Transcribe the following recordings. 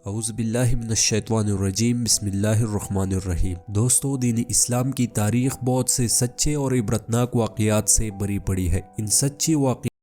اعوذ باللہ من الشیطان الرجیم، بسم اللہ الرحمن الرحیم۔ دوستو، دین اسلام کی تاریخ بہت سے سچے اور عبرتناک واقعات سے بھری پڑی ہے۔ ان سچی واقعات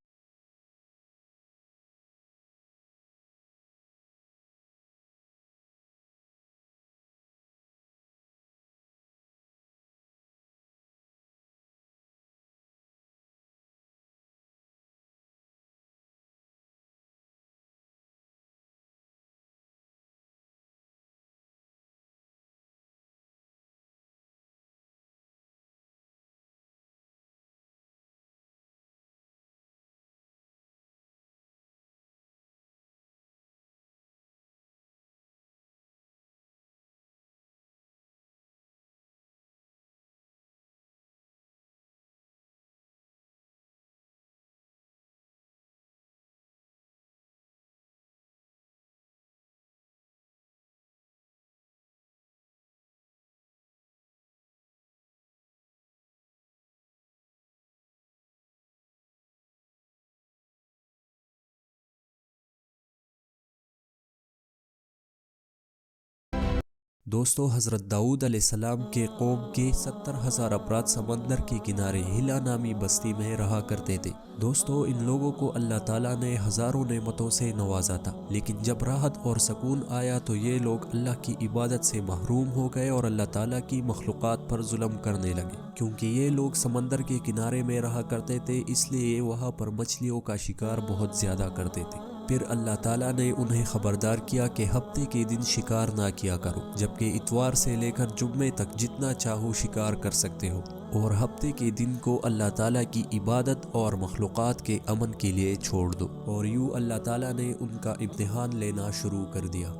دوستو، حضرت داؤد علیہ السلام کے قوم کے 70,000 افراد سمندر کے کنارے ہلا نامی بستی میں رہا کرتے تھے۔ دوستو، ان لوگوں کو اللہ تعالیٰ نے ہزاروں نعمتوں سے نوازا تھا، لیکن جب راحت اور سکون آیا تو یہ لوگ اللہ کی عبادت سے محروم ہو گئے اور اللہ تعالیٰ کی مخلوقات پر ظلم کرنے لگے۔ کیونکہ یہ لوگ سمندر کے کنارے میں رہا کرتے تھے، اس لیے وہاں پر مچھلیوں کا شکار بہت زیادہ کرتے تھے۔ پھر اللہ تعالیٰ نے انہیں خبردار کیا کہ ہفتے کے دن شکار نہ کیا کرو، جبکہ اتوار سے لے کر جمعے تک جتنا چاہو شکار کر سکتے ہو، اور ہفتے کے دن کو اللہ تعالیٰ کی عبادت اور مخلوقات کے امن کے لیے چھوڑ دو۔ اور یوں اللہ تعالیٰ نے ان کا امتحان لینا شروع کر دیا۔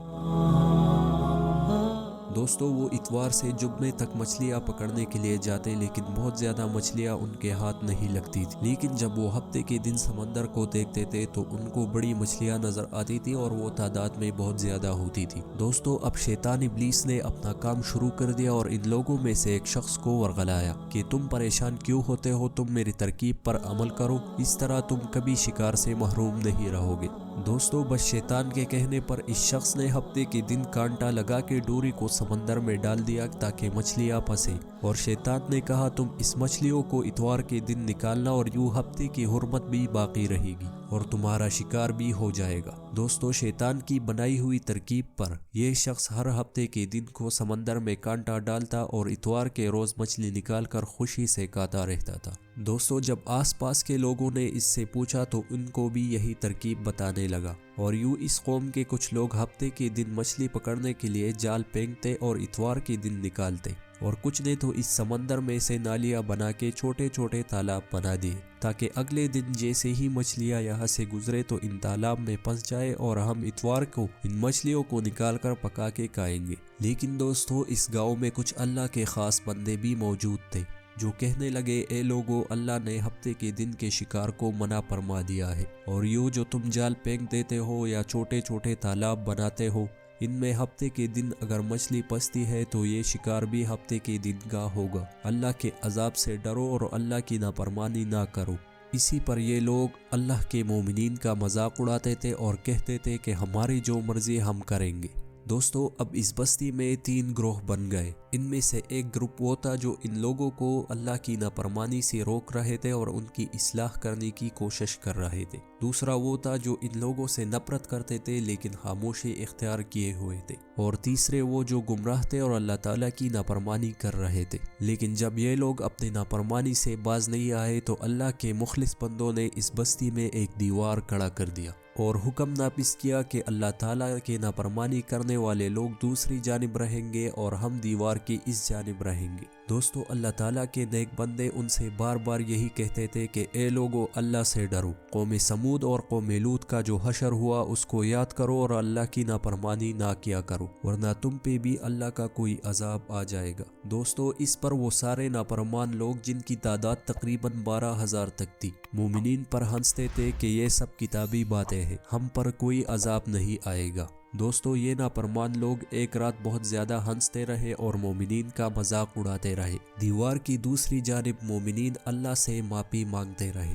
دوستو، وہ اتوار سے جمعے تک مچھلیاں پکڑنے کے لیے جاتے، لیکن بہت زیادہ مچھلیاں ان کے ہاتھ نہیں لگتی تھی۔ لیکن جب وہ ہفتے کے دن سمندر کو دیکھتے تھے تو ان کو بڑی مچھلیاں نظر آتی تھی اور وہ تعداد میں بہت زیادہ ہوتی تھی۔ دوستو، اب شیطان ابلیس نے اپنا کام شروع کر دیا اور ان لوگوں میں سے ایک شخص کو ورغلایا کہ تم پریشان کیوں ہوتے ہو، تم میری ترکیب پر عمل کرو، اس طرح تم کبھی شکار سے محروم نہیں رہو گے۔ دوستو، بس شیطان کے کہنے پر اس شخص نے ہفتے کے دن کانٹا لگا کے ڈوری کو سمندر میں ڈال دیا تاکہ مچھلیاں پھنسیں، اور شیطان نے کہا تم اس مچھلیوں کو اتوار کے دن نکالنا اور یوں ہفتے کی حرمت بھی باقی رہے گی اور تمہارا شکار بھی ہو جائے گا۔ دوستو، شیطان کی بنائی ہوئی ترکیب پر یہ شخص ہر ہفتے کے دن کو سمندر میں کانٹا ڈالتا اور اتوار کے روز مچھلی نکال کر خوشی سے کھاتا رہتا تھا۔ دوستو، جب آس پاس کے لوگوں نے اس سے پوچھا تو ان کو بھی یہی ترکیب بتانے لگا، اور یوں اس قوم کے کچھ لوگ ہفتے کے دن مچھلی پکڑنے کے لیے جال پھینکتے اور اتوار کے دن نکالتے، اور کچھ نے تو اس سمندر میں سے نالیاں بنا کے چھوٹے چھوٹے تالاب بنا دیے تاکہ اگلے دن جیسے ہی مچھلیاں یہاں سے گزرے تو ان تالاب میں پھنس جائے اور ہم اتوار کو ان مچھلیوں کو نکال کر پکا کے کھائیں گے۔ لیکن دوستو، اس گاؤں میں کچھ اللہ کے خاص بندے بھی موجود تھے جو کہنے لگے، اے لوگو، اللہ نے ہفتے کے دن کے شکار کو منع فرما دیا ہے، اور یوں جو تم جال پھینک دیتے ہو یا چھوٹے چھوٹے تالاب بناتے ہو، ان میں ہفتے کے دن اگر مچھلی پھنستی ہے تو یہ شکار بھی ہفتے کے دن کا ہوگا۔ اللہ کے عذاب سے ڈرو اور اللہ کی نافرمانی نہ کرو۔ اسی پر یہ لوگ اللہ کے مومنین کا مذاق اڑاتے تھے اور کہتے تھے کہ ہماری جو مرضی ہم کریں گے۔ دوستو، اب اس بستی میں 3 گروہ بن گئے۔ ان میں سے ایک گروپ وہ تھا جو ان لوگوں کو اللہ کی نافرمانی سے روک رہے تھے اور ان کی اصلاح کرنے کی کوشش کر رہے تھے۔ دوسرا وہ تھا جو ان لوگوں سے نفرت کرتے تھے لیکن خاموشی اختیار کیے ہوئے تھے، اور تیسرے وہ جو گمراہ تھے اور اللہ تعالیٰ کی نافرمانی کر رہے تھے۔ لیکن جب یہ لوگ اپنی نافرمانی سے باز نہیں آئے تو اللہ کے مخلص بندوں نے اس بستی میں ایک دیوار کھڑا کر دیا اور حکم نافذ کیا کہ اللہ تعالیٰ کے نافرمانی کرنے والے لوگ دوسری جانب رہیں گے اور ہم دیوار کی اس جانب رہیں گے۔ دوستو، اللہ تعالیٰ کے نیک بندے ان سے بار بار یہی کہتے تھے کہ اے لوگو، اللہ سے ڈرو۔ قوم سمود اور قوم لوط کا جو حشر ہوا اس کو یاد کرو اور اللہ کی نافرمانی نہ کیا کرو، ورنہ تم پہ بھی اللہ کا کوئی عذاب آ جائے گا۔ دوستو، اس پر وہ سارے نافرمان لوگ جن کی تعداد تقریباً 12,000 تک تھی، مومنین پر ہنستے تھے کہ یہ سب کتابی باتیں ہیں، ہم پر کوئی عذاب نہیں آئے گا۔ دوستو، یہ نافرمان لوگ ایک رات بہت زیادہ ہنستے رہے اور مومنین کا مذاق اڑاتے رہے۔ دیوار کی دوسری جانب مومنین اللہ سے معافی مانگتے رہے۔